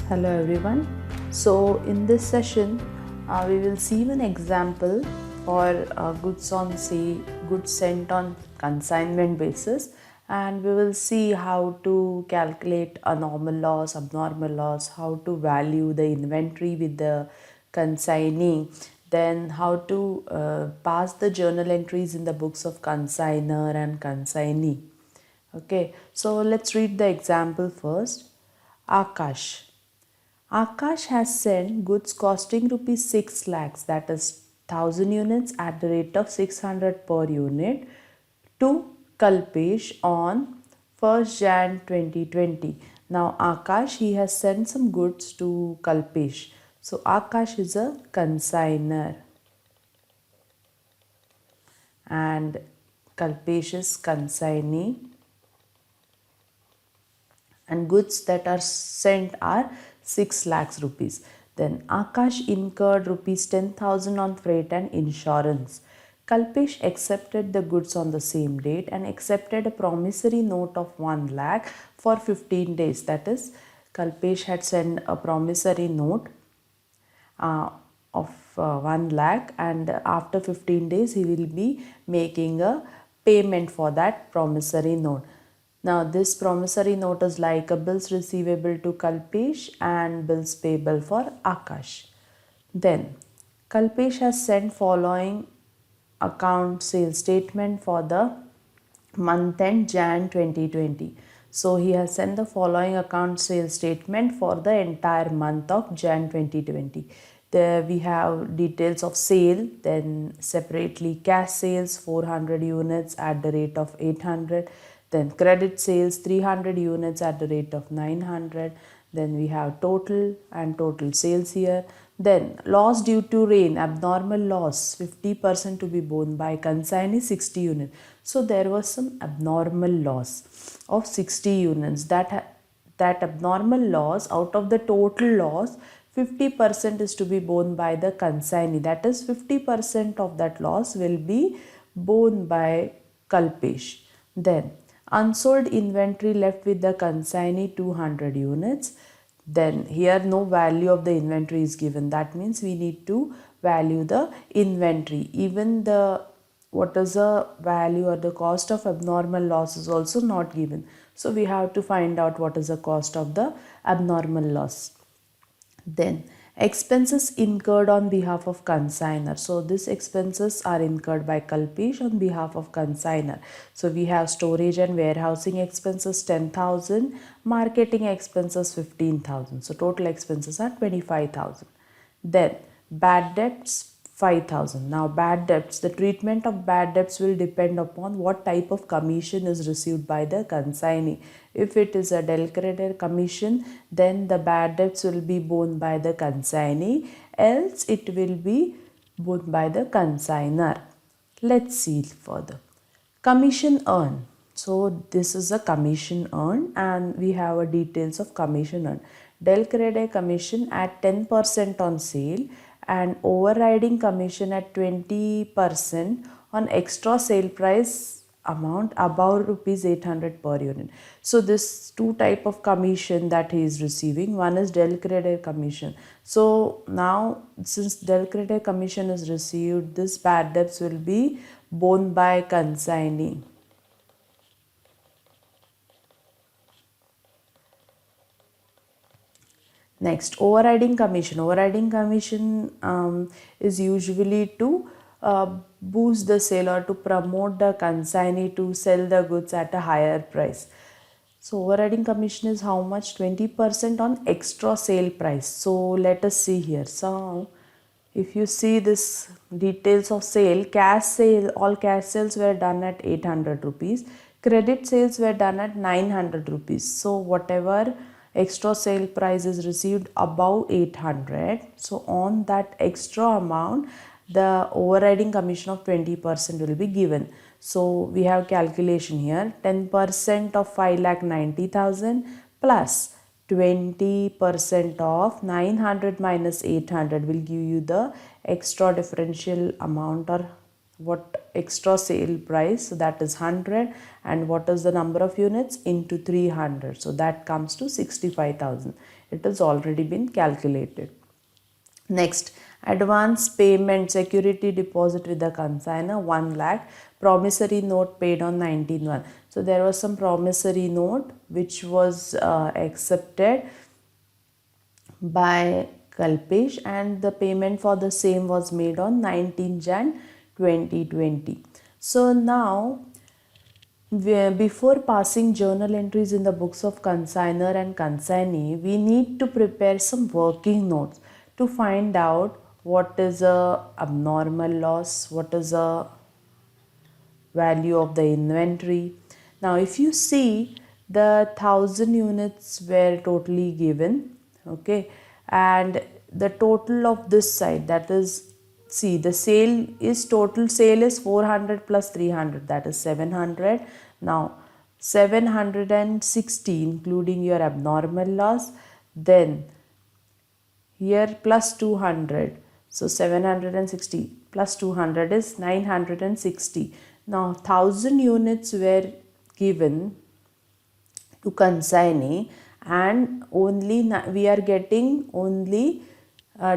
Hello everyone. So in this session, we will see one example for goods sent on consignment basis, and we will see how to calculate a normal loss, abnormal loss, how to value the inventory with the consignee, then how to pass the journal entries in the books of consignor and consignee. Okay, so let's read the example first. Akash. Akash has sent goods costing rupees 6 lakhs, that is 1000 units at the rate of 600 per unit, to Kalpesh on 1st Jan 2020. Now Akash, he has sent some goods to Kalpesh. So Akash is a consignor and Kalpesh is consignee, and goods that are sent are 6 lakhs rupees. Then Akash incurred rupees 10,000 on freight and insurance. Kalpesh accepted the goods on the same date and accepted a promissory note of 1 lakh for 15 days. That is, Kalpesh had sent a promissory note of 1 lakh, and after 15 days he will be making a payment for that promissory note. Now this promissory note is like a bills receivable to Kalpesh and bills payable for Akash. Then Kalpesh has sent following account sales statement for the month end Jan 2020. So he has sent the following account sales statement for the entire month of Jan 2020. There we have details of sale, then separately cash sales 400 units at the rate of 800, then credit sales 300 units at the rate of 900, then we have total and total sales here. Then loss due to rain, abnormal loss 50% to be borne by consignee 60 units. So there was some abnormal loss of 60 units. That abnormal loss, out of the total loss, 50% is to be borne by the consignee. That is, 50% of that loss will be borne by Kalpesh. Then unsold inventory left with the consignee 200 units. Then here no value of the inventory is given. That means we need to value the inventory. Even the what is the value or the cost of abnormal loss is also not given. So we have to find out what is the cost of the abnormal loss. Then expenses incurred on behalf of consignor. So these expenses are incurred by Kalpesh on behalf of consignor. So we have storage and warehousing expenses 10,000, marketing expenses 15,000. So total expenses are 25,000. Then bad debts 5,000. Now bad debts, the treatment of bad debts will depend upon what type of commission is received by the consignee. If it is a del creditor commission, then the bad debts will be borne by the consignee, else it will be borne by the consignor. Let's see further. Commission earned. So this is a commission earned, and we have a details of commission earned. Del creditor commission at 10% on sale and overriding commission at 20% on extra sale price amount above rupees 800 per unit. So this two type of commission that he is receiving. One is del creditor commission. So now since del creditor commission is received, this bad debts will be borne by consignee. Next, overriding commission. Overriding commission is usually to boost the sale or to promote the consignee to sell the goods at a higher price. So overriding commission is how much? 20% on extra sale price. So let us see here. So if you see this details of sale, cash sale, all cash sales were done at 800 rupees. Credit sales were done at 900 rupees. So whatever extra sale price is received above 800, so on that extra amount the overriding commission of 20% will be given. So we have calculation here. 10% of 5,90,000 plus 20% of 900 minus 800 will give you the extra differential amount or what extra sale price, so that is 100, and what is the number of units into 300, so that comes to 65,000. It has already been calculated. Next, advance payment security deposit with the consignor 1 lakh, promissory note paid on 19/1. So there was some promissory note which was accepted by Kalpesh, and the payment for the same was made on 19 Jan 2020. So now, before passing journal entries in the books of consignor and consignee, we need to prepare some working notes to find out what is a abnormal loss, what is a value of the inventory. Now if you see, the 1000 units were totally given, okay, and the total of this side, that is, see, the total sale is 400 plus 300, that is 700. Now 760 including your abnormal loss, then here plus 200, so 760 plus 200 is 960. Now 1000 units were given to consignee, and only we are getting only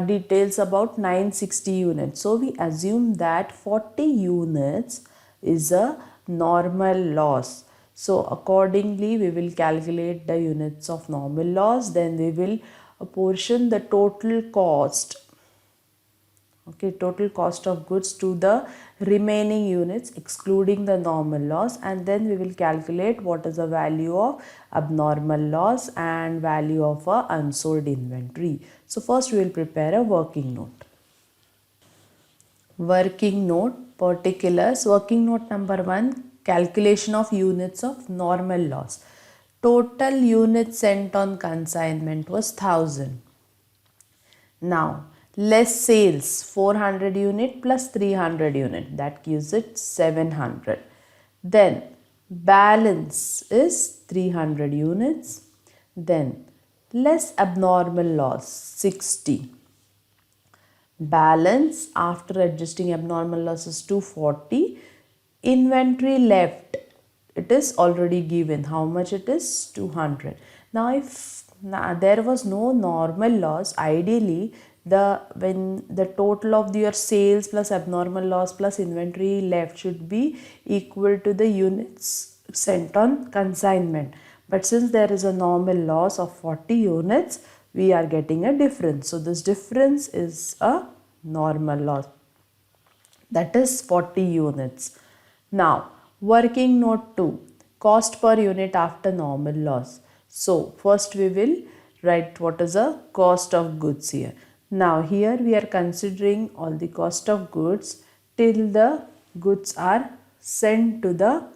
details about 960 units. So we assume that 40 units is a normal loss. So accordingly we will calculate the units of normal loss, then we will apportion the total cost, okay, total cost of goods to the remaining units excluding the normal loss, and then we will calculate what is the value of abnormal loss and value of a unsold inventory. So first we will prepare a working note. Working note particulars. Working note number 1, calculation of units of normal loss. Total units sent on consignment was 1000. Now less sales, 400 unit plus 300 unit, that gives it 700. Then balance is 300 units. Then less abnormal loss, 60. Balance after adjusting abnormal loss is 240. Inventory left, it is already given, how much it is, 200. Now if there was no normal loss, ideally when the total of your sales plus abnormal loss plus inventory left should be equal to the units sent on consignment. But since there is a normal loss of 40 units, we are getting a difference. So this difference is a normal loss, that is 40 units. Now working note 2, cost per unit after normal loss. So first we will write what is a cost of goods here. Now here we are considering all the cost of goods till the goods are sent to the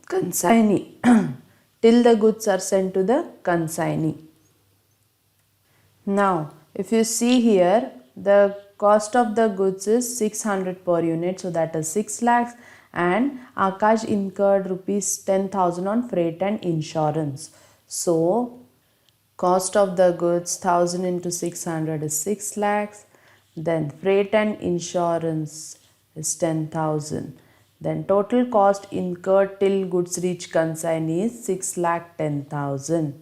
consignee till the goods are sent to the consignee. Now if you see here, the cost of the goods is 600 per unit, so that is 6 lakhs, and Akash incurred rupees 10,000 on freight and insurance. So cost of the goods 1000 into 600 is 6 lakhs, then freight and insurance is 10,000. Then total cost incurred till goods reach consignee is 6,10,000.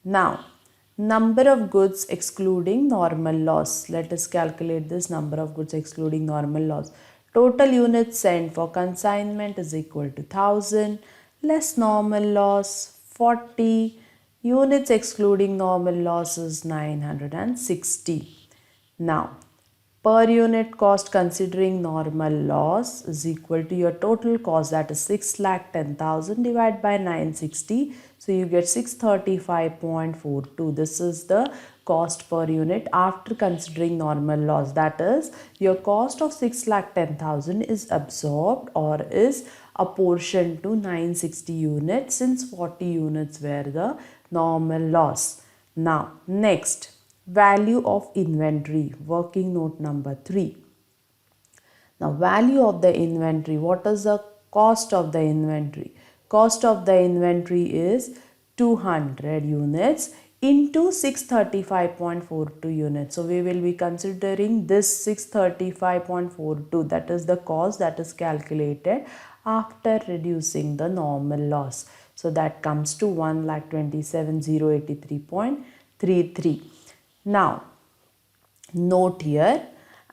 Now number of goods excluding normal loss. Let us calculate this number of goods excluding normal loss. Total units sent for consignment is equal to 1000 less normal loss 40. Units excluding normal loss is 960. Now per unit cost considering normal loss is equal to your total cost, that is 6,10,000 divided by 960. So you get 635.42. This is the cost per unit after considering normal loss. That is, your cost of 6,10,000 is absorbed or is apportioned to 960 units, since 40 units were the normal loss. Now next, value of inventory, working note number 3. Now value of the inventory, what is the cost of the inventory? Cost of the inventory is 200 units into 635.42 units. So we will be considering this 635.42, that is the cost that is calculated after reducing the normal loss. So that comes to 1,27,083.33. Now note here,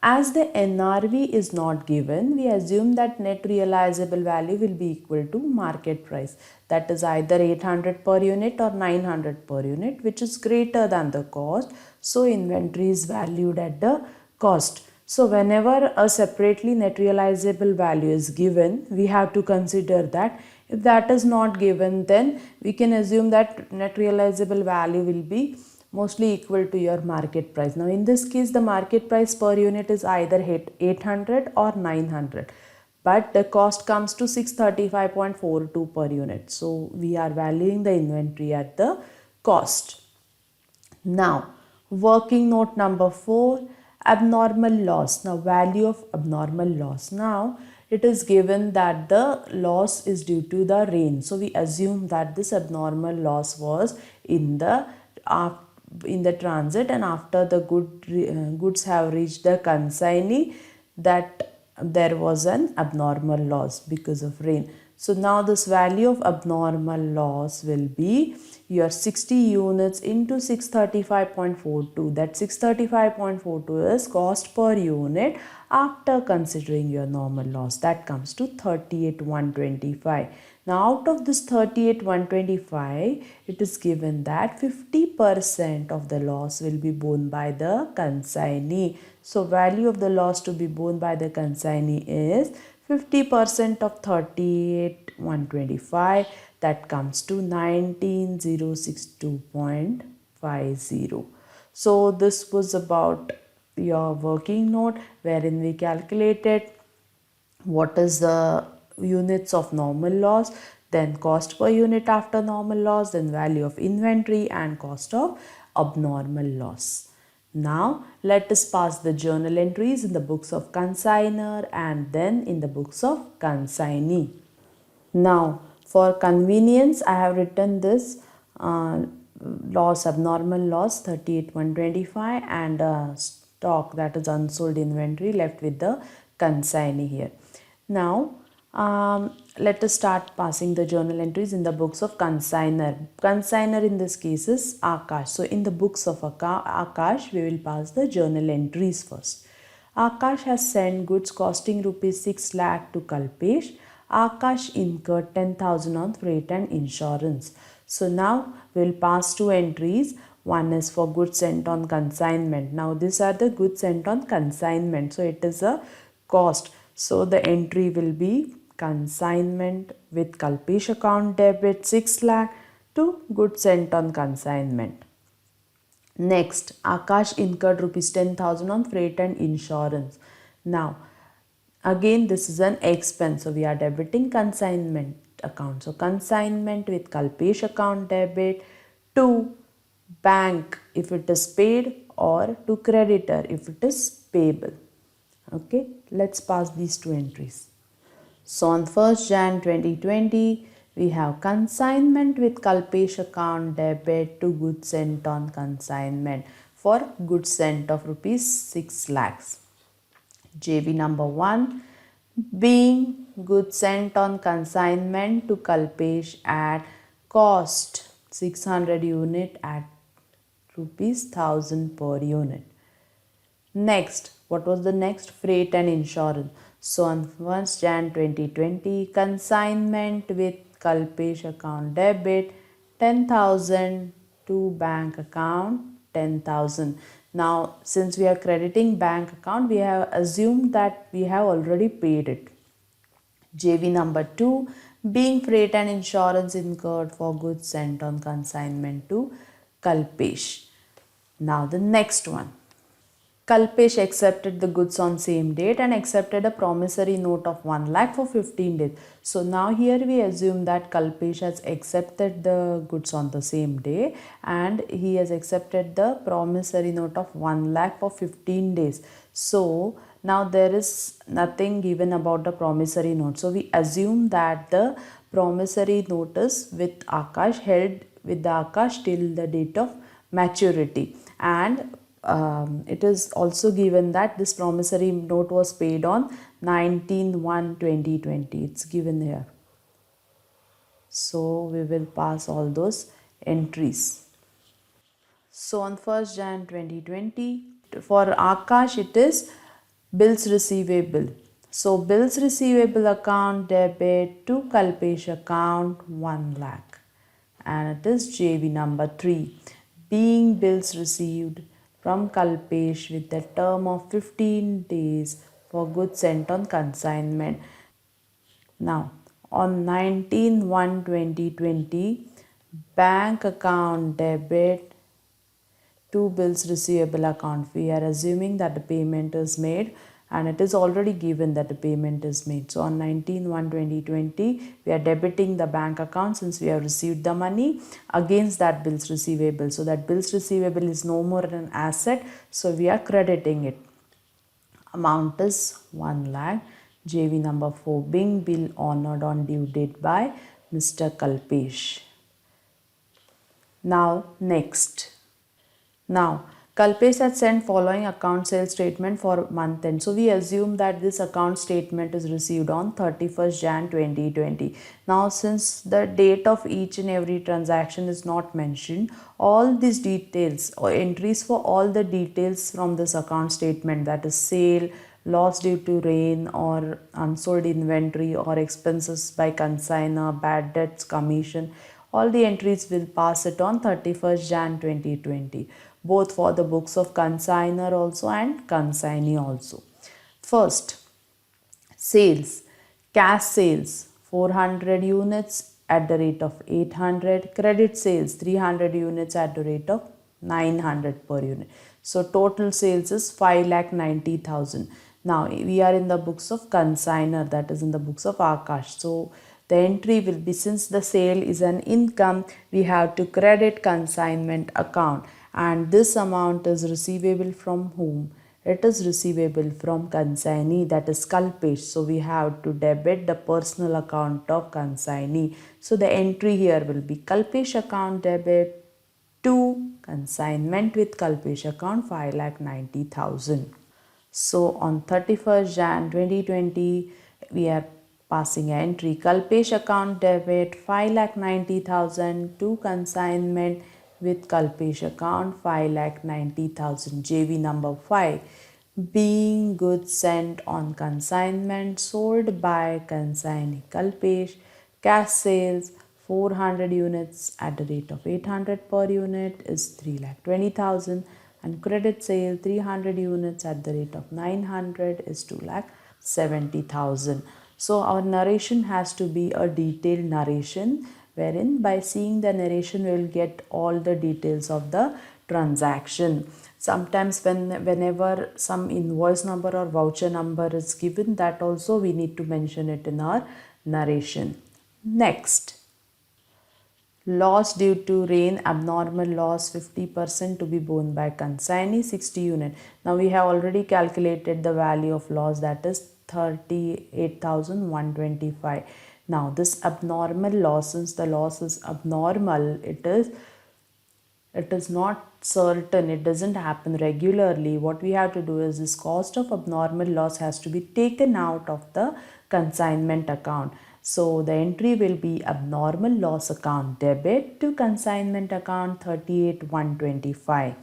as the NRV is not given, we assume that net realizable value will be equal to market price. That is either 800 per unit or 900 per unit, which is greater than the cost. So inventory is valued at the cost. So whenever a separately net realizable value is given, we have to consider that. If that is not given, then we can assume that net realizable value will be mostly equal to your market price. Now in this case, the market price per unit is either 800 or 900, but the cost comes to 635.42 per unit. So we are valuing the inventory at the cost. Now working note number 4, abnormal loss. Now value of abnormal loss. Now it is given that the loss is due to the rain. So we assume that this abnormal loss was in the transit, and after the goods have reached the consignee, that there was an abnormal loss because of rain. So now this value of abnormal loss will be your 60 units into 635.42. That 635.42 is cost per unit after considering your normal loss. That comes to 38,125. Now out of this 38,125, it is given that 50% of the loss will be borne by the consignee. So value of the loss to be borne by the consignee is 50% of 38,125. That comes to 19,062.50. So this was about your working note, wherein we calculated what is the units of normal loss, then cost per unit after normal loss, then value of inventory and cost of abnormal loss. Now let us pass the journal entries in the books of consignor and then in the books of consignee. Now for convenience, I have written this loss, abnormal loss 38,125, and stock, that is unsold inventory, left with the consignee here. Now let us start passing the journal entries in the books of consignor. Consignor in this case is Akash. So in the books of Akash, we will pass the journal entries first. Akash has sent goods costing rupees 6 lakh to Kalpesh. Akash incurred 10,000 on freight and insurance. So now we will pass two entries. One is for goods sent on consignment. Now these are the goods sent on consignment. So it is a cost. So the entry will be consignment with Kalpesh account debit 6 lakh to goods sent on consignment. Next, Akash incurred rupees 10,000 on freight and insurance. Now again, this is an expense. So we are debiting consignment account. So consignment with Kalpesh account debit to bank if it is paid, or to creditor if it is payable. Okay, let's pass these two entries. So on 1st Jan 2020, we have consignment with Kalpesh account debit to goods sent on consignment for goods sent of rupees 6 lakhs. JV number 1, being goods sent on consignment to Kalpesh at cost 600 unit at rupees 1000 per unit. Next, what was the next? Freight and insurance. So on 1st Jan 2020, consignment with Kalpesh account debit 10,000 to bank account 10,000. Now since we are crediting bank account, we have assumed that we have already paid it. JV number 2, being freight and insurance incurred for goods sent on consignment to Kalpesh. Now the next one. Kalpesh accepted the goods on same date and accepted a promissory note of 1 lakh for 15 days. So now here we assume that Kalpesh has accepted the goods on the same day and he has accepted the promissory note of 1 lakh for 15 days. So now there is nothing given about the promissory note. So we assume that the promissory note is with Akash, held with the Akash till the date of maturity. And it is also given that this promissory note was paid on 19/1/2020. It's given here. So we will pass all those entries. So on 1st Jan 2020, for Akash it is bills receivable. So bills receivable account debit to Kalpesh account 1 lakh, and it is JV number 3. Being bills received from Kalpesh with a term of 15 days for goods sent on consignment. Now on 19/1/2020, bank account debit to bills receivable account. We are assuming that the payment is made, and it is already given that the payment is made. So on 19/1/2020, we are debiting the bank account since we have received the money against that bills receivable. So that bills receivable is no more an asset, so we are crediting it. Amount is 1 lakh. JV number 4, being bill honored on due date by Mr. Kalpesh. Now next. Now, Kalpesh had sent following account sales statement for month end. So we assume that this account statement is received on 31st Jan 2020. Now, since the date of each and every transaction is not mentioned, all these details or entries for all the details from this account statement, that is sale, loss due to rain or unsold inventory or expenses by consignor, bad debts, commission, all the entries will pass it on 31st Jan 2020, both for the books of consignor also and consignee also. First, sales. Cash sales 400 units at the rate of 800. Credit sales 300 units at the rate of 900 per unit. So total sales is 5,90,000. Now we are in the books of consignor, that is in the books of Akash. So the entry will be, since the sale is an income, we have to credit consignment account, and this amount is receivable from whom? It is receivable from consignee, that is Kalpesh. So we have to debit the personal account of consignee. So the entry here will be Kalpesh account debit to consignment with Kalpesh account 5,90,000. So on 31st Jan 2020, we are passing an entry Kalpesh account debit 5,90,000 to consignment with Kalpesh account 5,90,000. JV number 5, being goods sent on consignment sold by consignee Kalpesh. Cash sales 400 units at the rate of 800 per unit is 3,20,000, and credit sale 300 units at the rate of 900 is 2,70,000. So our narration has to be a detailed narration, wherein by seeing the narration we will get all the details of the transaction. Sometimes whenever some invoice number or voucher number is given, that also we need to mention it in our narration. Next, loss due to rain, abnormal loss 50% to be borne by consignee 60 unit. Now we have already calculated the value of loss, that is 38,125. Now this abnormal loss, since the loss is abnormal, it is not certain, it doesn't happen regularly. What we have to do is this cost of abnormal loss has to be taken out of the consignment account. So the entry will be abnormal loss account debit to consignment account 38,125.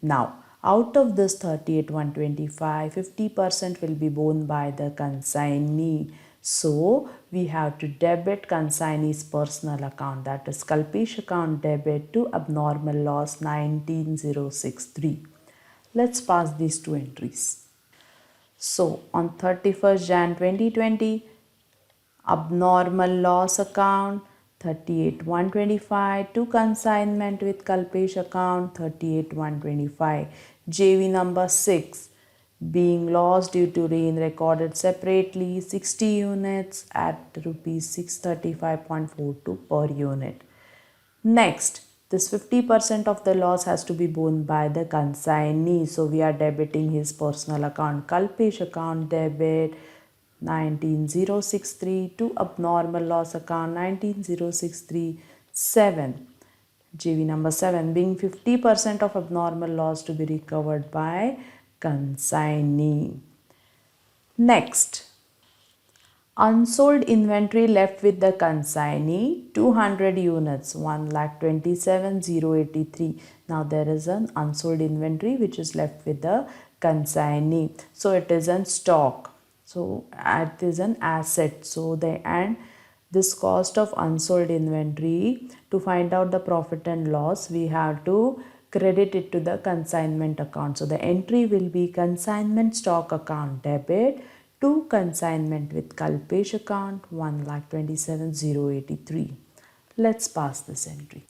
Now out of this 38,125, 50% will be borne by the consignee. So we have to debit consignee's personal account, that is Kalpesh account debit to abnormal loss 19,063. Let's pass these two entries. So on 31st Jan 2020, abnormal loss account 38,125 to consignment with Kalpesh account 38,125. JV number 6, being loss due to rain recorded separately 60 units at rupees 635.42 per unit. Next, this 50% of the loss has to be borne by the consignee. So we are debiting his personal account Kalpesh account debit 19,063 to abnormal loss account 19,063.7. JV number 7, being 50% of abnormal loss to be recovered by consignee. Next, unsold inventory left with the consignee 200 units 1,27,083. Now there is an unsold inventory which is left with the consignee. So it is in stock. So it is an asset. So this cost of unsold inventory, to find out the profit and loss, we have to credit it to the consignment account. So the entry will be consignment stock account debit to consignment with Kalpesh account 1,27,083. Let's pass this entry.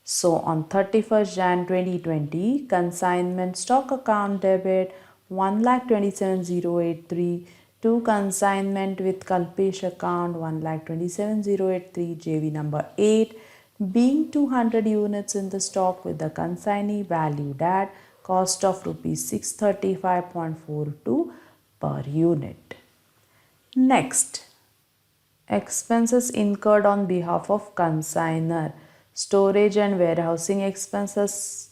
So on 31st Jan 2020, consignment stock account debit 1,27,083 to consignment with Kalpesh account 1,27,083, JV number 8, being 200 units in the stock with the consignee valued at cost of rupees 635.42 per unit. Next, expenses incurred on behalf of consignor. Storage and warehousing expenses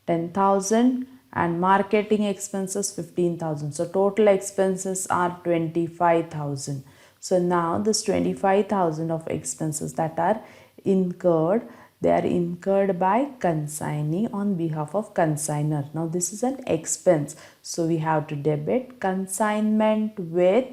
10,000 and marketing expenses 15,000. So total expenses are 25,000. So now this 25,000 of expenses that are incurred, they are incurred by consignee on behalf of consignor. Now this is an expense. So we have to debit consignment with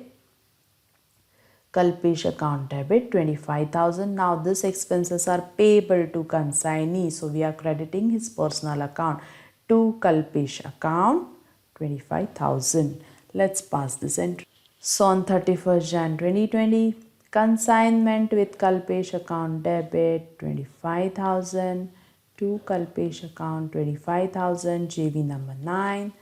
Kalpesh account debit 25,000. Now these expenses are payable to consignee. So we are crediting his personal account to Kalpesh account 25,000. Let's pass this entry. So on 31st Jan 2020, consignment with Kalpesh account debit 25,000 to Kalpesh account 25,000, JV number 9,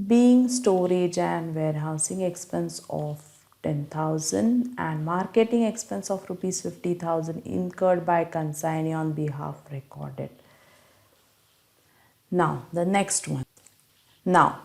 being storage and warehousing expense of 10,000 and marketing expense of rupees 50,000 incurred by consignee on behalf recorded. Now the next one. Now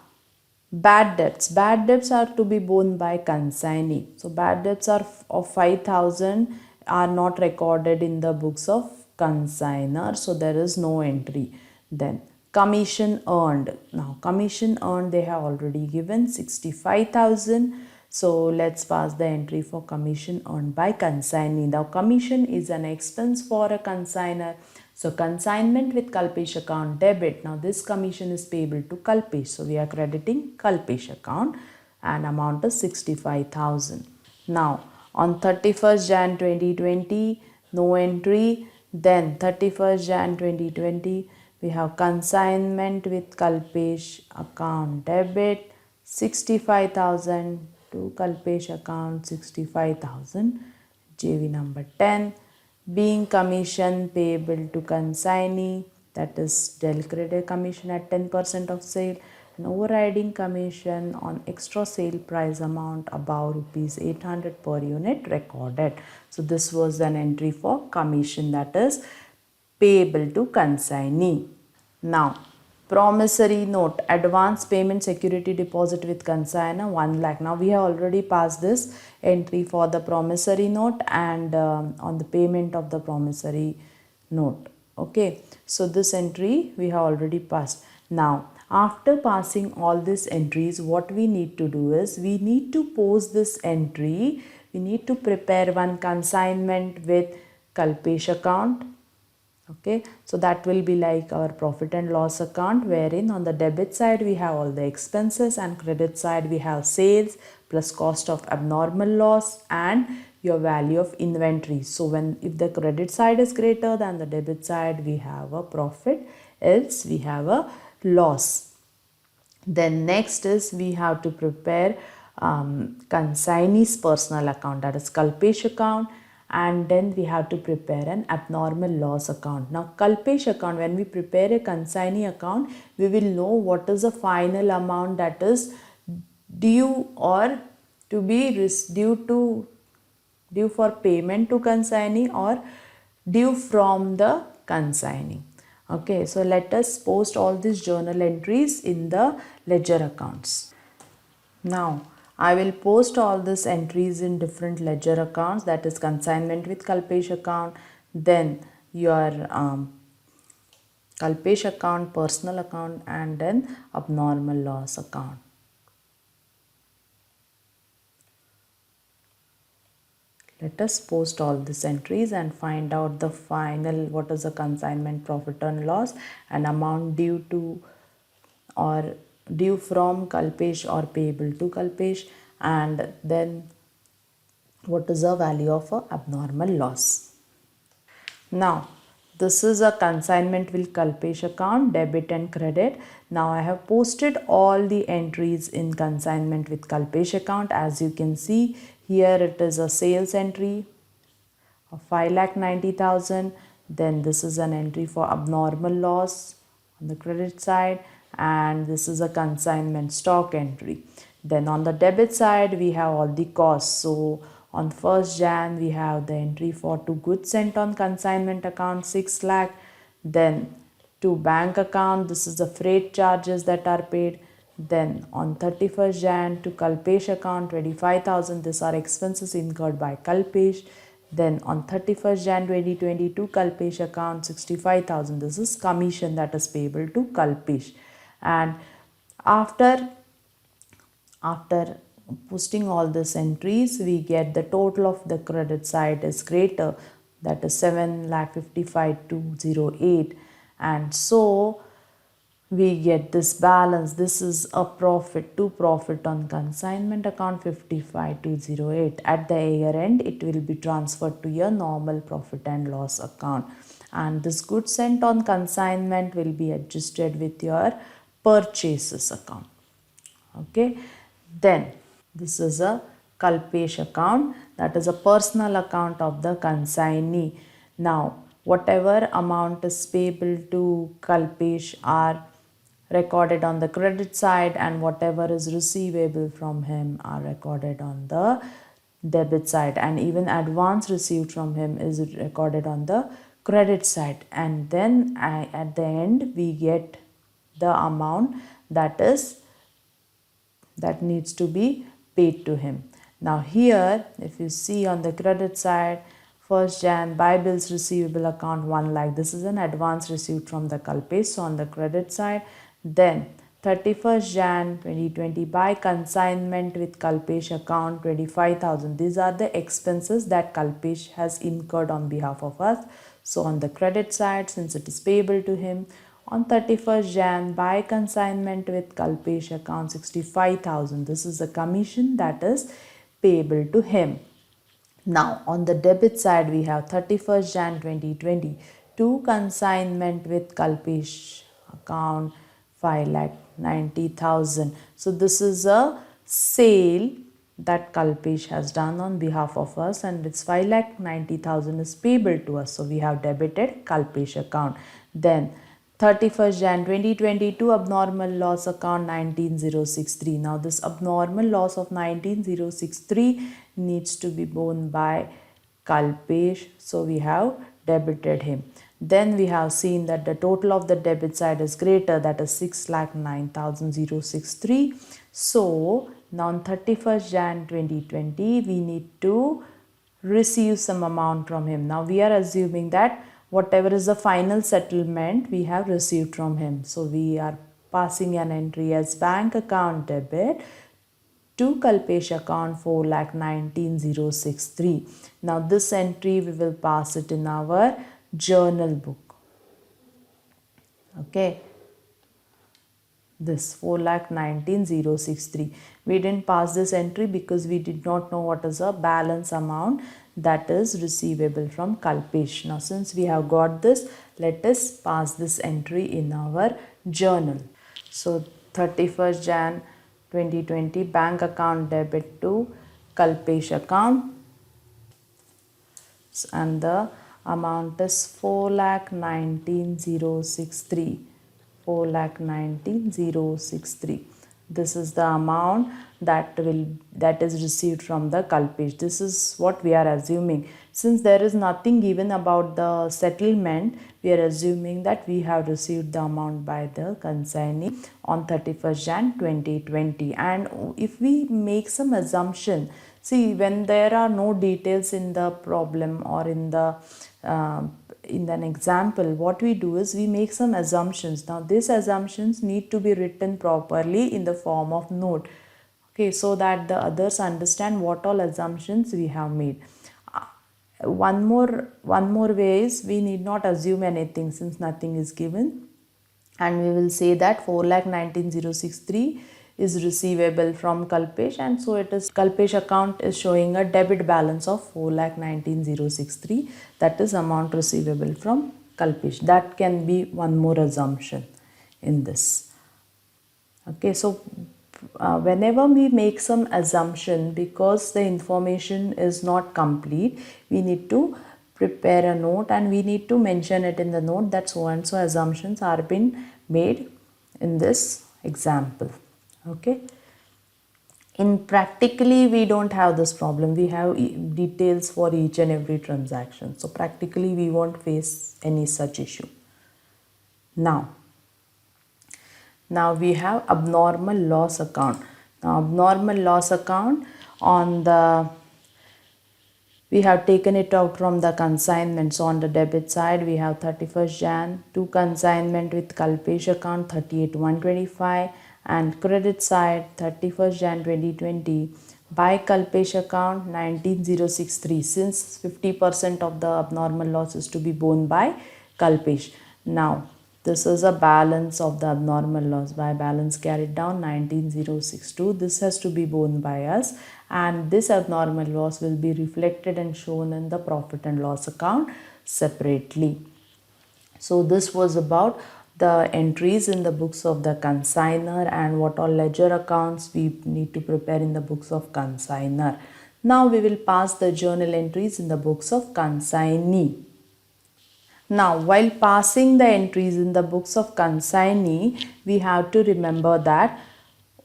bad debts. Bad debts are to be borne by consignee. So bad debts are of 5,000 are not recorded in the books of consignor. So there is no entry. Then commission earned. Now commission earned they have already given 65,000. So let's pass the entry for commission earned by consignee. Now commission is an expense for a consignor. So consignment with Kalpesh account debit. Now this commission is payable to Kalpesh. So we are crediting Kalpesh account and amount is 65,000. Now on 31st Jan 2020, no entry. Then 31st Jan 2020, we have consignment with Kalpesh account debit 65,000 to Kalpesh account 65,000, JV number 10, being commission payable to consignee, that is Del Credit commission at 10% of sale, and overriding commission on extra sale price amount above rupees 800 per unit recorded. So this was an entry for commission that is payable to consignee. Now promissory note, advance payment security deposit with consignor 1 lakh. Now we have already passed this entry for the promissory note and on the payment of the promissory note. Okay, so this entry we have already passed. Now after passing all these entries, what we need to do is we need to post this entry. We need to prepare one consignment with Kalpesh account. Okay, so that will be like our profit and loss account, wherein on the debit side we have all the expenses and credit side we have sales plus cost of abnormal loss and your value of inventory. So if the credit side is greater than the debit side, we have a profit, else we have a loss. Then next is we have to prepare consignee's personal account, that is Kalpesh account, and then we have to prepare an abnormal loss account. Now Kalpesh account, when we prepare a consignee account, we will know what is the final amount that is due or to be due for payment to consignee or due from the consignee. Okay, so let us post all these journal entries in the ledger accounts. Now I will post all these entries in different ledger accounts, that is consignment with Kalpesh account, then your Kalpesh account, personal account, and then abnormal loss account. Let us post all these entries and find out the final, what is the consignment profit and loss and amount due to or due from Kalpesh or payable to Kalpesh, and then what is the value of a abnormal loss. Now this is a consignment with Kalpesh account, debit and credit. Now I have posted all the entries in consignment with Kalpesh account. As you can see here, it is a sales entry of 5,90,000. Then this is an entry for abnormal loss on the credit side, and this is a consignment stock entry. Then on the debit side we have all the costs. So on 1st Jan we have the entry for to goods sent on consignment account 6 lakh. Then to bank account, this is the freight charges that are paid. Then on 31st Jan to Kalpesh account 25,000, these are expenses incurred by Kalpesh. Then on 31st Jan 2022 Kalpesh account 65,000, this is commission that is payable to Kalpesh. And after posting all these entries, we get the total of the credit side is greater, that is 7,55,208, and so we get this balance. This is a profit to profit on consignment account 55,208. At the year end, it will be transferred to your normal profit and loss account, and this goods sent on consignment will be adjusted with your purchases account. Okay, then this is a Kalpesh account, that is a personal account of the consignee. Now whatever amount is payable to Kalpesh are recorded on the credit side, and whatever is receivable from him are recorded on the debit side, and even advance received from him is recorded on the credit side. And then at the end we get the amount that needs to be paid to him. Now here if you see on the credit side, 1st Jan buy bills receivable account 1 lakh, this is an advance received from the Kalpesh, so on the credit side. Then 31st Jan 2020 buy consignment with Kalpesh account 25,000, these are the expenses that Kalpesh has incurred on behalf of us, so on the credit side since it is payable to him. On 31st Jan buy consignment with Kalpesh account 65,000, this is the commission that is payable to him. Now on the debit side we have 31st Jan 2020 to consignment with Kalpesh account 5,90,000. So this is a sale that Kalpesh has done on behalf of us, and it's 5,90,000 is payable to us, so we have debited Kalpesh account. Then 31st Jan 2022 abnormal loss account 19,063. Now this abnormal loss of 19,063 needs to be borne by Kalpesh, so we have debited him. Then we have seen that the total of the debit side is greater, that is 6,09,063. So now on 31st Jan 2020 we need to receive some amount from him. Now we are assuming that whatever is the final settlement we have received from him, so we are passing an entry as bank account debit to Kalpesh account 4,19,063. Now this entry we will pass it in our journal book. Okay, this 4,19,063. We didn't pass this entry because we did not know what is a balance amount that is receivable from Kalpesh. Now since we have got this, let us pass this entry in our journal. So 31st Jan 2020 bank account debit to Kalpesh account, and the amount is 4,19,063. 4,19,063. This is the amount that is received from the Kalpesh. This is what we are assuming. Since there is nothing given about the settlement, we are assuming that we have received the amount by the consignee on 31st Jan 2020. And if we make some assumption, see, when there are no details in the problem or in the in an example, what we do is we make some assumptions. Now these assumptions need to be written properly in the form of note, okay, so that the others understand what all assumptions we have made. One more way is we need not assume anything since nothing is given, and we will say that 4,19,063 is receivable from Kalpesh, and so it is Kalpesh account is showing a debit balance of 4,19,063, that is amount receivable from Kalpesh. That can be one more assumption in this. Okay, so whenever we make some assumption, because the information is not complete, we need to prepare a note and we need to mention it in the note that so and so assumptions are being made in this example. Okay, in practically we don't have this problem. We have details for each and every transaction, so practically we won't face any such issue. Now we have abnormal loss account. Now abnormal loss account, on the we have taken it out from the consignment. So on the debit side we have 31st Jan to consignment with Kalpesh account 38,125, and credit side 31st Jan 2020 by Kalpesh account 19,063, since 50% of the abnormal loss is to be borne by Kalpesh. Now this is a balance of the abnormal loss by balance carried down 19,062. This has to be borne by us, and this abnormal loss will be reflected and shown in the profit and loss account separately. So this was about the entries in the books of the consignor and what all ledger accounts we need to prepare in the books of consignor. Now we will pass the journal entries in the books of consignee. Now, while passing the entries in the books of consignee, we have to remember that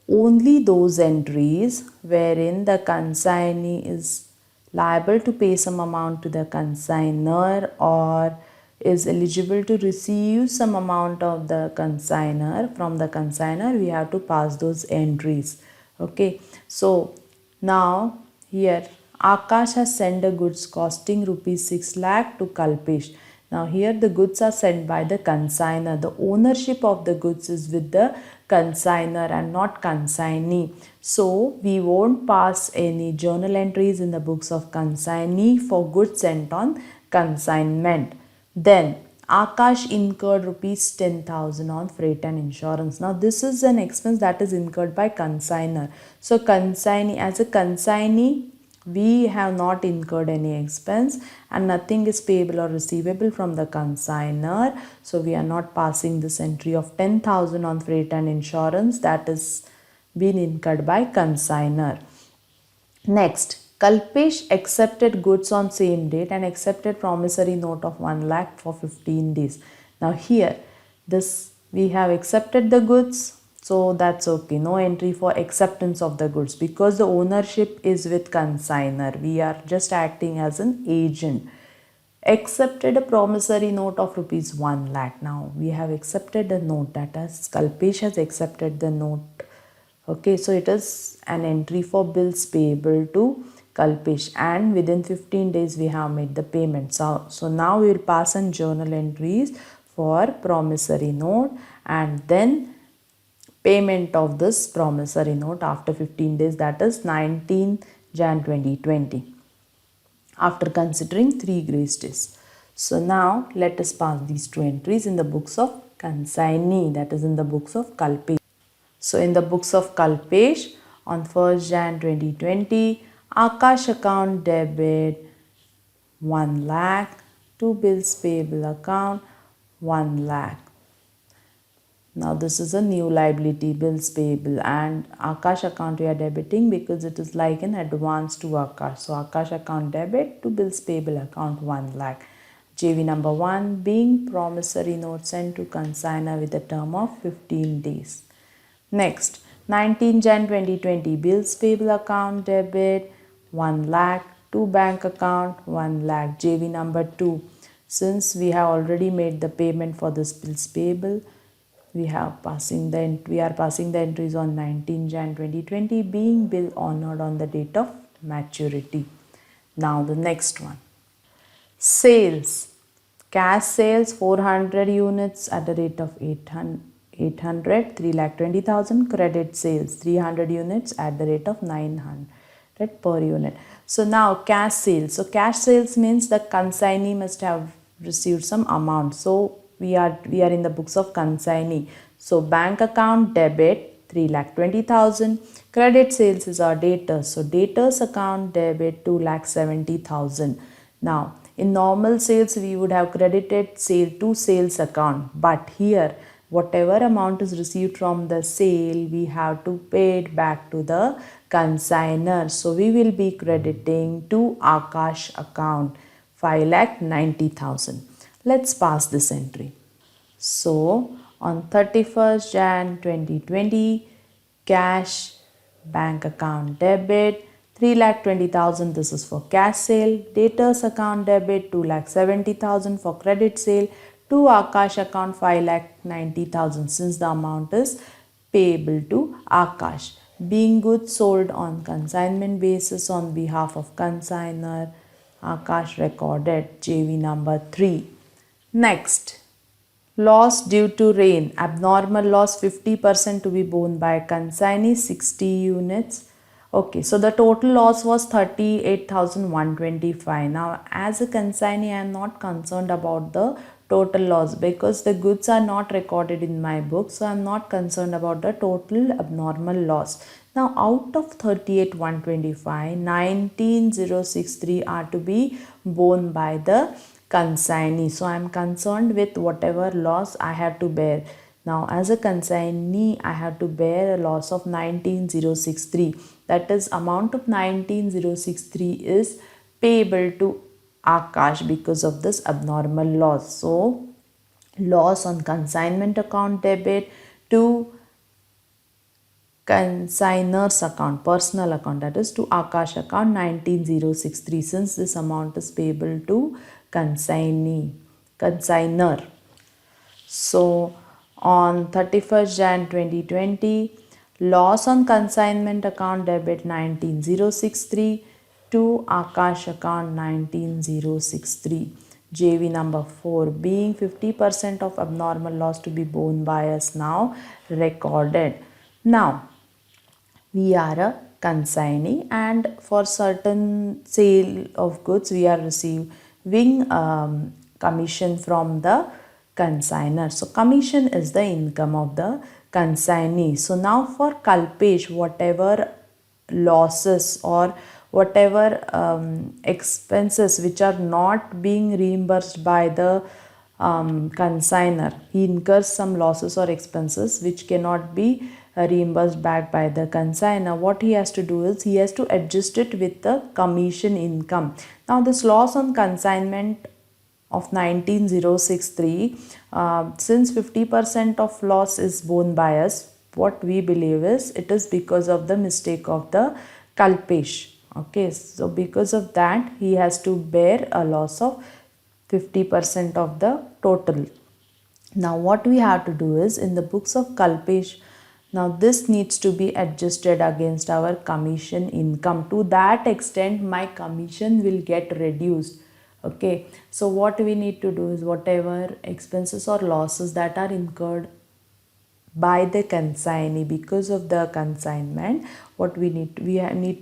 only those entries wherein the consignee is liable to pay some amount to the consignor or is eligible to receive some amount of the consignor from the consignor, we have to pass those entries. Okay, so now here Akash has sent the goods costing rupees 6 lakh to Kalpesh. Now here the goods are sent by the consignor. The ownership of the goods is with the consignor and not consignee. So we won't pass any journal entries in the books of consignee for goods sent on consignment. Then Akash incurred rupees 10,000 on freight and insurance. Now this is an expense that is incurred by consignor. So consignee, as a consignee, we have not incurred any expense and nothing is payable or receivable from the consignor. So we are not passing this entry of 10,000 on freight and insurance that is been incurred by consignor. Next, Kalpesh accepted goods on same date and accepted promissory note of 1 lakh for 15 days. Now here this we have accepted the goods, so that's okay. No entry for acceptance of the goods because the ownership is with consignor. We are just acting as an agent. Accepted a promissory note of rupees 1 lakh. Now we have accepted the note, that is Kalpesh has accepted the note. Okay, so it is an entry for bills payable to Kalpesh and within 15 days we have made the payment. So now we will pass on journal entries for promissory note and then payment of this promissory note after 15 days, that is 19 Jan 2020, after considering 3 grace days. So now let us pass these two entries in the books of consignee, that is in the books of Kalpesh. So in the books of Kalpesh on 1st Jan 2020, Akash account debit 1 lakh to bills payable account 1 lakh. Now this is a new liability, bills payable, and Akash account we are debiting because it is like an advance to Akash. So Akash account debit to bills payable account 1 lakh. JV number 1 being promissory note sent to consignor with a term of 15 days. Next, 19 Jan 2020 bills payable account debit 1 lakh to bank account 1 lakh. JV number 2, since we have already made the payment for this bills payable, we are passing the entries on 19 Jan 2020 being bill honored on the date of maturity. Now the next one. Sales. cash sales 400 units at the rate of 800, 3,20,000. Credit sales 300 units at the rate of 900 per unit. So now cash sales. So cash sales means the consignee must have received some amount. So we are in the books of consignee. So bank account debit 3,20,000. Credit sales is our debtors. So debtors account debit 2,70,000. Now in normal sales we would have credited sale to sales account, but here whatever amount is received from the sale we have to pay it back to the consignor. So we will be crediting to Akash account 5,90,000. Let's pass this entry. So on 31st Jan 2020, cash bank account debit 3,20,000, this is for cash sale. Debtors account debit 2,70,000 for credit sale. To Akash account 5,90,000 since the amount is payable to Akash. Being goods sold on consignment basis on behalf of consignor, Akash recorded JV number 3. Next, loss due to rain. Abnormal loss 50% to be borne by consignee 60 units. Okay, so the total loss was 38,125. Now, as a consignee, I am not concerned about the total loss because the goods are not recorded in my book. So, I am not concerned about the total abnormal loss. Now, out of 38,125, 19,063 are to be borne by the consignee. So, I am concerned with whatever loss I have to bear. Now, as a consignee, I have to bear a loss of 19,063. That is, amount of 19,063 is payable to Akash because of this abnormal loss. So, loss on consignment account debit to consignor's account, personal account, that is to Akash account 19,063 since this amount is payable to consignor. So, on 31st Jan 2020, loss on consignment account debit 19,063 to Akash account 19,063. JV number 4 being 50% of abnormal loss to be borne by us now recorded. Now, we are a consignee and for certain sale of goods we are receiving commission from the consignor. So, commission is the income of the consignee. So, now for Kalpesh, whatever losses or whatever expenses which are not being reimbursed by the consignor, he incurs some losses or expenses which cannot be reimbursed back by the consignor. What he has to do is he has to adjust it with the commission income. Now, this loss on consignment of 19,063, since 50% of loss is borne by us, what we believe is it is because of the mistake of the Kalpesh. Okay, so because of that he has to bear a loss of 50% of the total. Now what we have to do is in the books of Kalpesh, now this needs to be adjusted against our commission income. To that extent my commission will get reduced. Okay, so what we need to do is whatever expenses or losses that are incurred by the consignee because of the consignment, what we need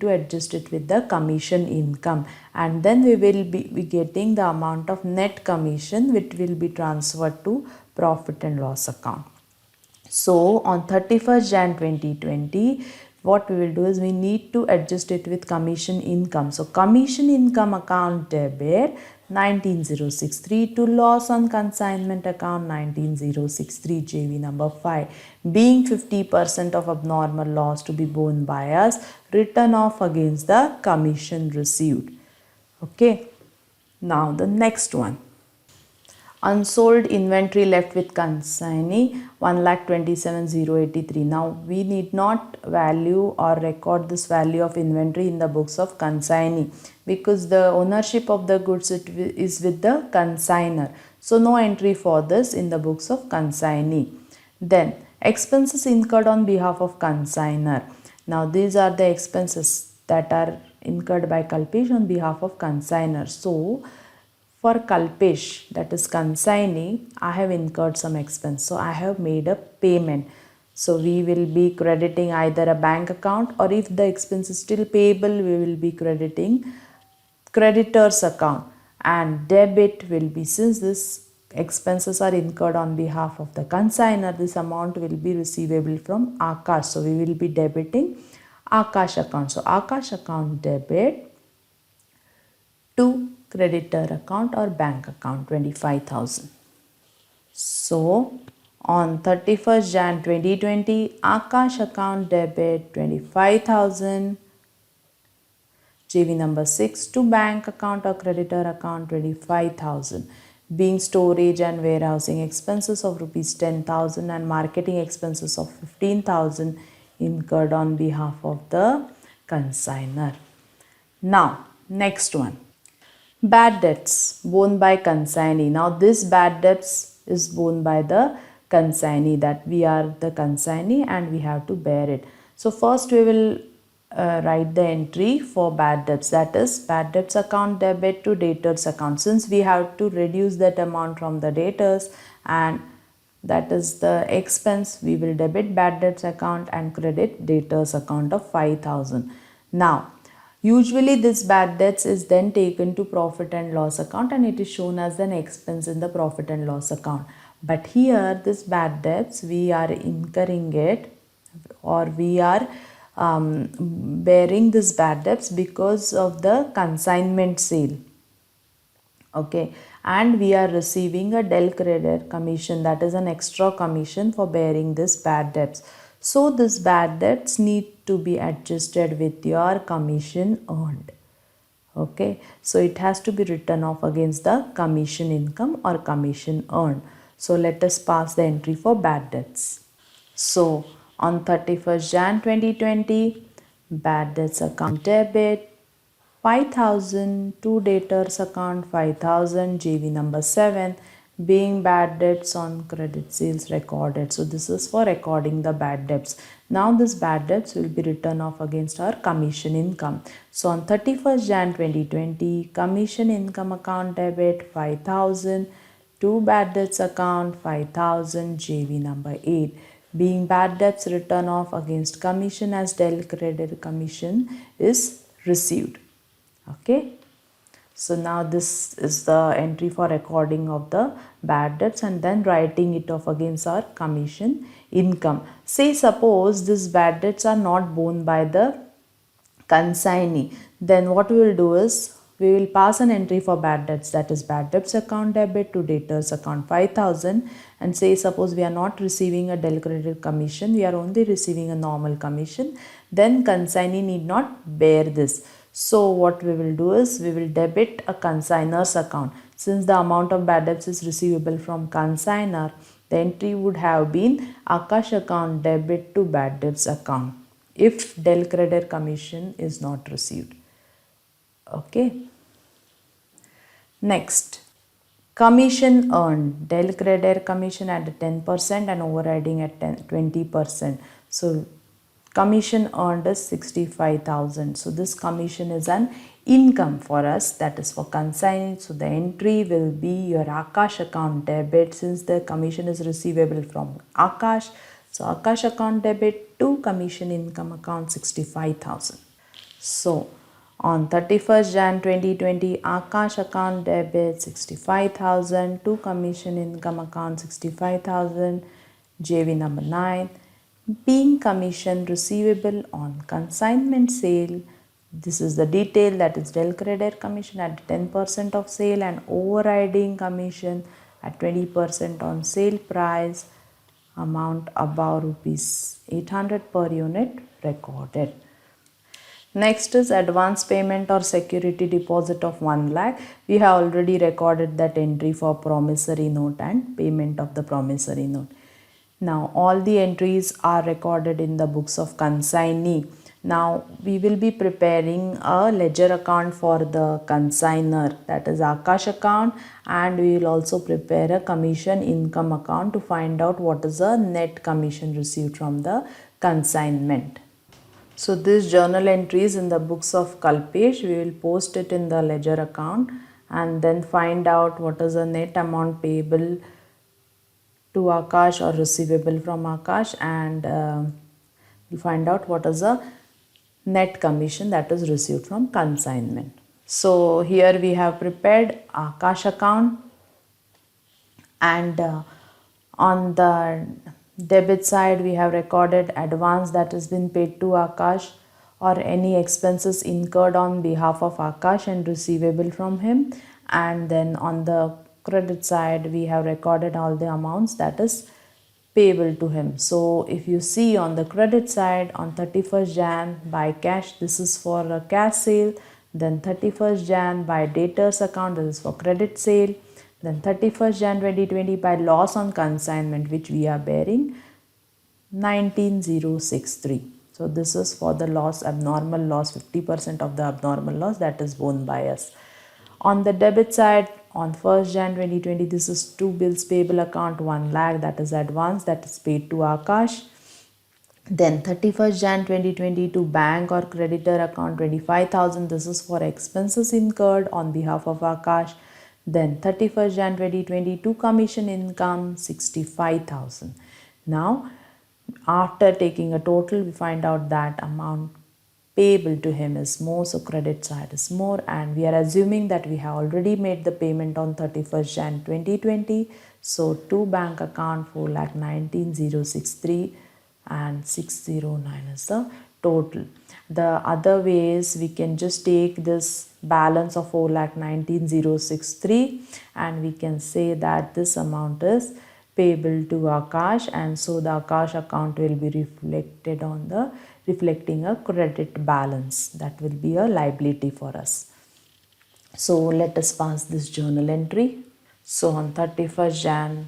to adjust it with the commission income, and then we will be getting the amount of net commission which will be transferred to profit and loss account. So on 31st Jan 2020, what we will do is we need to adjust it with commission income. So commission income account debit 19,063 to loss on consignment account 19,063 JV number 5 being 50% of abnormal loss to be borne by us, written off against the commission received. Okay, now the next one. Unsold inventory left with consignee 1,27,083. Now we need not value or record this value of inventory in the books of consignee because the ownership of the goods is with the consignor. So no entry for this in the books of consignee. Then expenses incurred on behalf of consignor. Now these are the expenses that are incurred by Kalpesh on behalf of consignor. So For Kalpesh, that is consignee, I have incurred some expense. So I have made a payment. So we will be crediting either a bank account, or if the expense is still payable, we will be crediting creditor's account. And debit will be, since this expenses are incurred on behalf of the consignor, this amount will be receivable from Akash. So we will be debiting Akash account. So Akash account debit to creditor account or bank account 25,000. So on 31st Jan 2020, Akash account debit 25,000. JV number 6 to bank account or creditor account 25,000, being storage and warehousing expenses of rupees 10,000 and marketing expenses of 15,000 incurred on behalf of the consignor. Now next one, bad debts borne by consignee. Now this bad debts is borne by the consignee, that we are the consignee and we have to bear it. So first we will write the entry for bad debts, that is bad debts account debit to debtors account. Since we have to reduce that amount from the debtors and that is the expense, we will debit bad debts account and credit debtors account of 5,000. Now usually this bad debts is then taken to profit and loss account and it is shown as an expense in the profit and loss account. But here this bad debts, we are incurring it, or we are bearing this bad debts because of the consignment sale. Okay, and we are receiving a del credit commission, that is an extra commission for bearing this bad debts. So this bad debts need to be adjusted with your commission earned. Okay, so it has to be written off against the commission income or commission earned. So let us pass the entry for bad debts. So on 31st Jan 2020, bad debts account debit 5,000 to debtors account 5,000, JV number 7, being bad debts on credit sales recorded. So this is for recording the bad debts. Now this bad debts will be written off against our commission income. So on 31st Jan 2020, commission income account debit 5,000 to bad debts account 5,000, JV number 8, being bad debts written off against commission as del credit commission is received. Okay, so now this is the entry for recording of the bad debts and then writing it off against our commission income. Say suppose these bad debts are not borne by the consignee, then what we will do is we will pass an entry for bad debts, that is bad debts account debit to debtors account 5,000, and say suppose we are not receiving a del credit commission, we are only receiving a normal commission, then consignee need not bear this. So what we will do is we will debit a consignor's account. Since the amount of bad debts is receivable from consignor, the entry would have been Akash account debit to bad debts account if del credit commission is not received. Okay. Next, commission earned, del credit commission at 10% and overriding at 20%. So commission earned is 65,000. So this commission is an income for us, that is for consignee. So the entry will be your Akash account debit, since the commission is receivable from Akash. So Akash account debit to commission income account 65,000. So on 31st Jan 2020, Akash account debit 65,000 to commission income account 65,000, JV number 9, being commission receivable on consignment sale. This is the detail, that is del credit commission at 10% of sale and overriding commission at 20% on sale price, amount above rupees 800 per unit recorded. Next is advance payment or security deposit of 1 lakh. We have already recorded that entry for promissory note and payment of the promissory note. Now all the entries are recorded in the books of consignee. Now we will be preparing a ledger account for the consignor, that is Akash account, and we will also prepare a commission income account to find out what is the net commission received from the consignment. So this journal entries in the books of Kalpesh, we will post it in the ledger account and then find out what is the net amount payable to Akash or receivable from Akash, and we'll find out what is the net commission that is received from consignment. So here we have prepared Akash account, and on the debit side we have recorded advance that has been paid to Akash or any expenses incurred on behalf of Akash and receivable from him, and then on the credit side we have recorded all the amounts that is payable to him. So if you see on the credit side, on 31st Jan by cash, this is for a cash sale. Then 31st Jan by debtors account, this is for credit sale. Then 31st Jan 2020 by loss on consignment, which we are bearing 19,063. So this is for the loss, abnormal loss, 50% of the abnormal loss that is borne by us. On the debit side, on 1st Jan 2020, this is two bills payable account, 1 lakh, that is advance, that is paid to Akash. Then 31st Jan 2020 to bank or creditor account, 25,000, this is for expenses incurred on behalf of Akash. Then 31st Jan 2020 to commission income, 65,000. Now, after taking a total, we find out that amount payable to him is more, so credit side is more, and we are assuming that we have already made the payment on 31st Jan 2020. So to bank account 4,19,063 and 609 is the total. The other way is we can just take this balance of 4,19,063 and we can say that this amount is payable to Akash, and so the Akash account will be reflected on the reflecting a credit balance, that will be a liability for us. So let us pass this journal entry. So on 31st Jan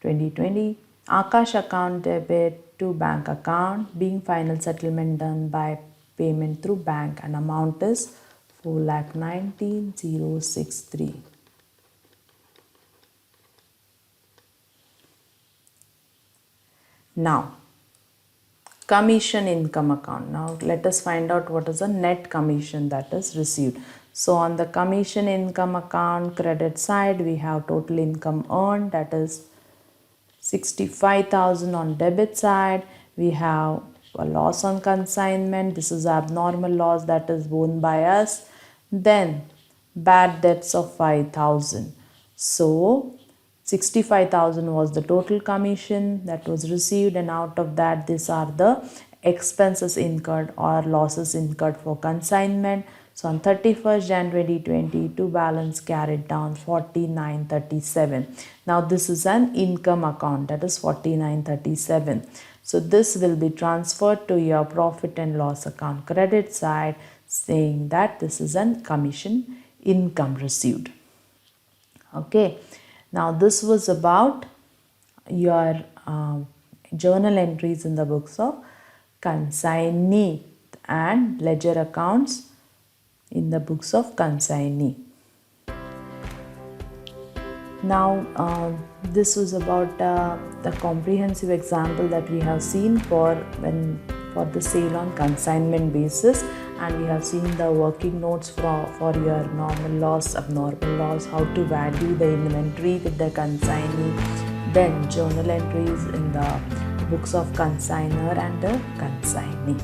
2020, Akash account debit to bank account, being final settlement done by payment through bank, and amount is 4,19,063. Now, commission income account. Now let us find out what is the net commission that is received. So on the commission income account credit side, we have total income earned, that is 65,000. On debit side, we have a loss on consignment, this is abnormal loss that is borne by us. Then bad debts of 5,000. So 65,000 was the total commission that was received, and out of that these are the expenses incurred or losses incurred for consignment. So on 31st Jan 2020, to balance carried down 4937. Now this is an income account, that is 4937. So this will be transferred to your profit and loss account credit side, saying that this is an commission income received. Okay. Now this was about your journal entries in the books of consignee and ledger accounts in the books of consignee. Now this was about the comprehensive example that we have seen for the sale on consignment basis, and we have seen the working notes for your normal loss, abnormal loss, how to value the inventory with the consignee, then journal entries in the books of consignor and the consignee.